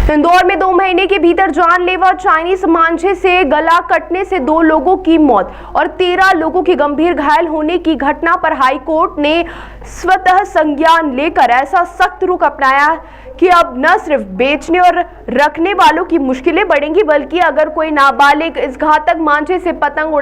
इंदौर में 2 महीने के भीतर जानलेवा चाइनीज मांझे से गला कटने से 2 लोगों की मौत और 13 लोगों के गंभीर घायल होने की घटना पर हाईकोर्ट ने स्वतः संज्ञान लेकर ऐसा सख्त रुख अपनाया कि अब न सिर्फ बेचने और रखने वालों की मुश्किलें बढ़ेंगी, बल्कि अगर कोई नाबालिग इस घातक मांझे से पतंग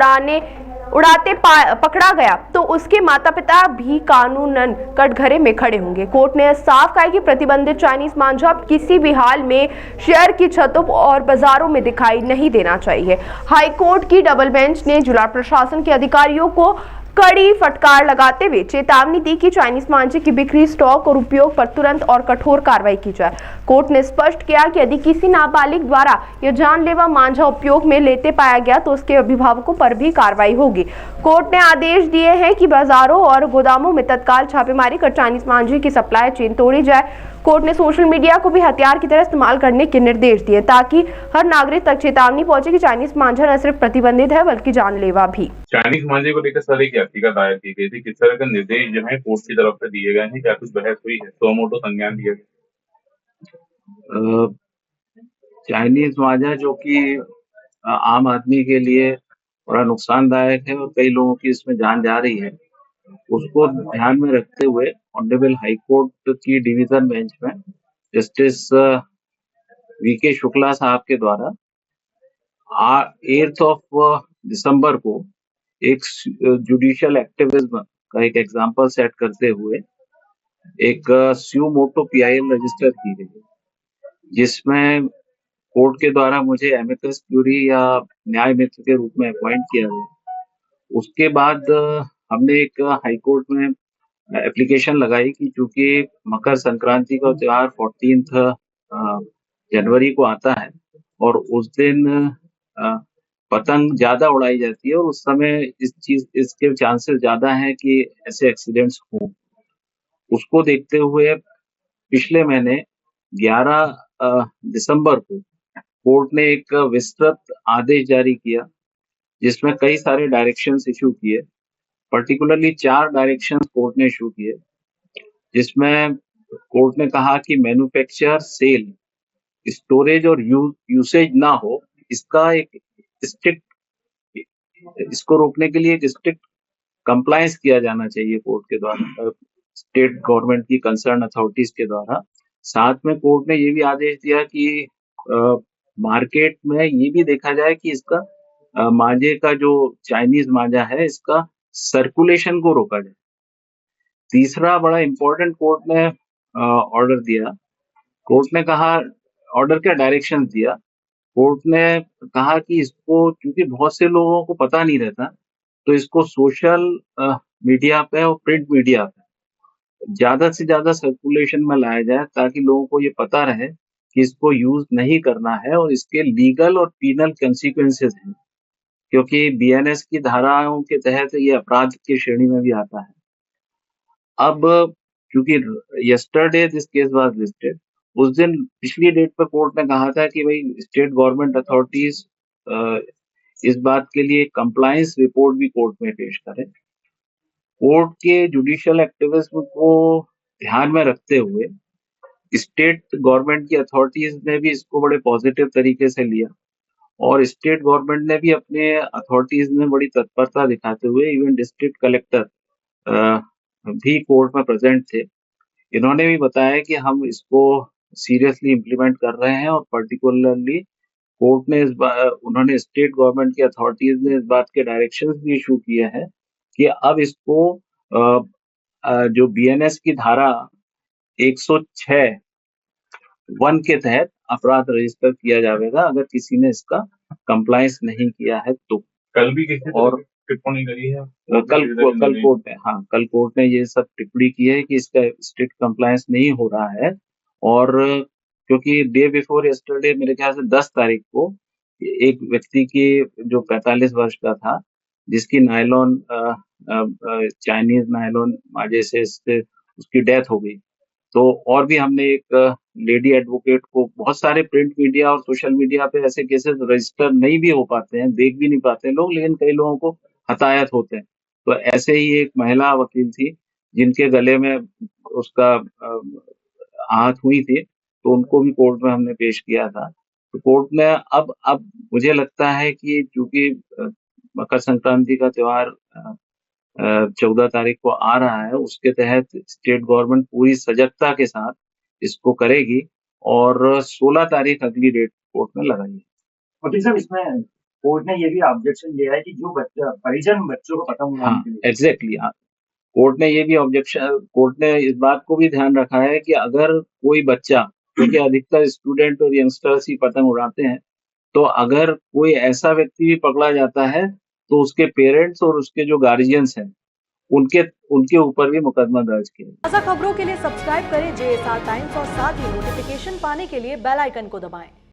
उड़ाते पकड़ा गया तो उसके माता पिता भी कानूनन कटघरे में खड़े होंगे। कोर्ट ने साफ कहा कि प्रतिबंधित चाइनीज मांझा किसी भी हाल में शहर की छतों और बाजारों में दिखाई नहीं देना चाहिए। हाईकोर्ट की डबल बेंच ने जिला प्रशासन के अधिकारियों को कड़ी फटकार लगाते हुए चेतावनी दी कि चाइनीज मांझे की बिक्री, स्टॉक और उपयोग पर तुरंत और कठोर कार्रवाई की जाए। कोर्ट ने स्पष्ट किया कि यदि किसी नाबालिग द्वारा यह जानलेवा मांझा उपयोग में लेते पाया गया तो उसके अभिभावकों पर भी कार्रवाई होगी। कोर्ट ने आदेश दिए हैं कि बाजारों और गोदामों में तत्काल छापेमारी कर चाइनीज मांझे की सप्लाई चेन तोड़ी जाए। कोर्ट ने सोशल मीडिया को भी हथियार की तरह इस्तेमाल करने के निर्देश दिए ताकि हर नागरिक तक चेतावनी पहुंचे कि चाइनीज मांझा न सिर्फ प्रतिबंधित है बल्कि जानलेवा भी। चाइनीज मांझे को लेकर सर एक याचिका दायर की गई थी। किस तरह के निर्देश जो है कोर्ट की तरफ से दिए गए हैं, क्या कुछ बहस हुई है? सुमोटो संज्ञान दिया गया। चाइनीज मांझा जो कि आम आदमी के लिए बड़ा नुकसानदायक है और कई लोगों की इसमें जान जा रही है, उसको ध्यान में रखते हुए ऑनरेबल हाई कोर्ट की डिवीजन बेंच में जस्टिस वीके शुक्ला साहब के द्वारा 8 दिसंबर को एक जुडिशियल एक्टिविज्म का एक एग्जाम्पल सेट करते हुए एक सुमोटो पीआईएल रजिस्टर की गई, जिसमें कोर्ट के द्वारा मुझे एमिकस क्यूरी या न्याय मित्र के रूप में अपॉइंट किया गया। उसके बाद हमने एक हाई कोर्ट में एप्लीकेशन लगाई कि चूंकि मकर संक्रांति का त्योहार 14 जनवरी को आता है और उस दिन पतंग ज्यादा उड़ाई जाती है और उस समय इसके चांसेस ज्यादा हैं कि ऐसे एक्सीडेंट्स हों। उसको देखते हुए पिछले महीने 11 दिसंबर को कोर्ट ने एक विस्तृत आदेश जारी किया, जिसमें कई सारे डायरेक्शंस इशू किए। पर्टिकुलरली 4 डायरेक्शंस कोर्ट ने इशू किए, जिसमें कोर्ट ने कहा कि मैन्युफैक्चर, सेल, स्टोरेज और यूसेज ना हो, इसका एक स्ट्रिक्ट, इसको रोकने के लिए एक स्ट्रिक्ट कंप्लायंस किया जाना चाहिए कोर्ट के द्वारा, स्टेट गवर्नमेंट की कंसर्न अथॉरिटीज के द्वारा। साथ में कोर्ट ने ये भी आदेश दिया कि मार्केट में ये भी देखा जाए कि इसका मांझे का जो चाइनीज मांझा है, इसका सर्कुलेशन को रोका जाए। तीसरा बड़ा इंपॉर्टेंट कोर्ट ने ऑर्डर दिया। कोर्ट ने कहा, ऑर्डर क्या, डायरेक्शन दिया। कोर्ट ने कहा कि इसको, क्योंकि बहुत से लोगों को पता नहीं रहता, तो इसको सोशल मीडिया पे और प्रिंट मीडिया पे ज्यादा से ज्यादा सर्कुलेशन में लाया जाए, ताकि लोगों को ये पता रहे कि इसको यूज नहीं करना है और इसके लीगल और पीनल कंसिक्वेंसेस हैं, क्योंकि बीएनएस की धाराओं के तहत ये अपराध की श्रेणी में भी आता है। अब क्योंकि yesterday this case was listed, उस दिन पिछली डेट पर कोर्ट ने कहा था कि भाई स्टेट गवर्नमेंट अथॉरिटीज इस बात के लिए कंप्लायंस रिपोर्ट भी कोर्ट में पेश करें। कोर्ट के जुडिशियल एक्टिविज्म को ध्यान में रखते हुए स्टेट गवर्नमेंट की अथॉरिटीज ने भी इसको बड़े पॉजिटिव तरीके से लिया और स्टेट गवर्नमेंट ने भी अपने अथॉरिटीज में बड़ी तत्परता दिखाते हुए, इवन डिस्ट्रिक्ट कलेक्टर भी कोर्ट में प्रेजेंट थे। इन्होंने भी बताया कि हम इसको सीरियसली इम्प्लीमेंट कर रहे हैं और पर्टिकुलरली कोर्ट ने उन्होंने स्टेट गवर्नमेंट की अथॉरिटीज ने इस बात के डायरेक्शंस भी इशू किए हैं कि अब इसको जो बीएनएस की धारा 106(1) के तहत अपराध रजिस्टर किया जाएगा अगर किसी ने इसका कंप्लायंस नहीं किया है तो। कल भी किसी और टिप्पणी करी है? कल कोर्ट ने ये सब टिप्पणी की है कि इसका स्ट्रिक्ट कंप्लायंस नहीं हो रहा है, और क्योंकि डे बिफोर यस्टरडे, मेरे ख्याल से 10 तारीख को, एक व्यक्ति की जो 45 वर्ष का था, जिसकी नायलॉन चाइनीज नायलॉन मांझे से उसकी डेथ हो गई। तो और भी हमने एक लेडी एडवोकेट को, बहुत सारे प्रिंट मीडिया और सोशल मीडिया पे ऐसे केसेस रजिस्टर नहीं भी हो पाते हैं, देख भी नहीं पाते हैं लोग, लेकिन कई लोगों को हताहत होते हैं। तो ऐसे ही एक महिला वकील थी जिनके गले में उसका आहत हुई थी, तो उनको भी कोर्ट में हमने पेश किया था। तो कोर्ट में अब मुझे लगता है कि चूंकि मकर संक्रांति का त्योहार 14 तारीख को आ रहा है, उसके तहत स्टेट गवर्नमेंट पूरी सजगता के साथ इसको करेगी और 16 तारीख अगली डेट कोर्ट में लगाई। वकील साहब, इसमें कोर्ट ने ये भी ऑब्जेक्शन दिया है कि जो बच्चा परिजन बच्चों को पतंग उड़ाने हाँ, के लिए एग्जैक्टली, हाँ। कोर्ट ने इस बात को भी ध्यान रखा है कि अगर कोई बच्चा, क्योंकि अधिकतर स्टूडेंट और यंगस्टर्स ही पतंग उड़ाते हैं, तो अगर कोई ऐसा व्यक्ति भी पकड़ा जाता है तो उसके पेरेंट्स और उसके जो गार्जियंस हैं उनके ऊपर भी मुकदमा दर्ज किया। ताज़ा खबरों के लिए सब्सक्राइब करें JSR टाइम्स और साथ ही नोटिफिकेशन पाने के लिए बेल आइकन को दबाएं।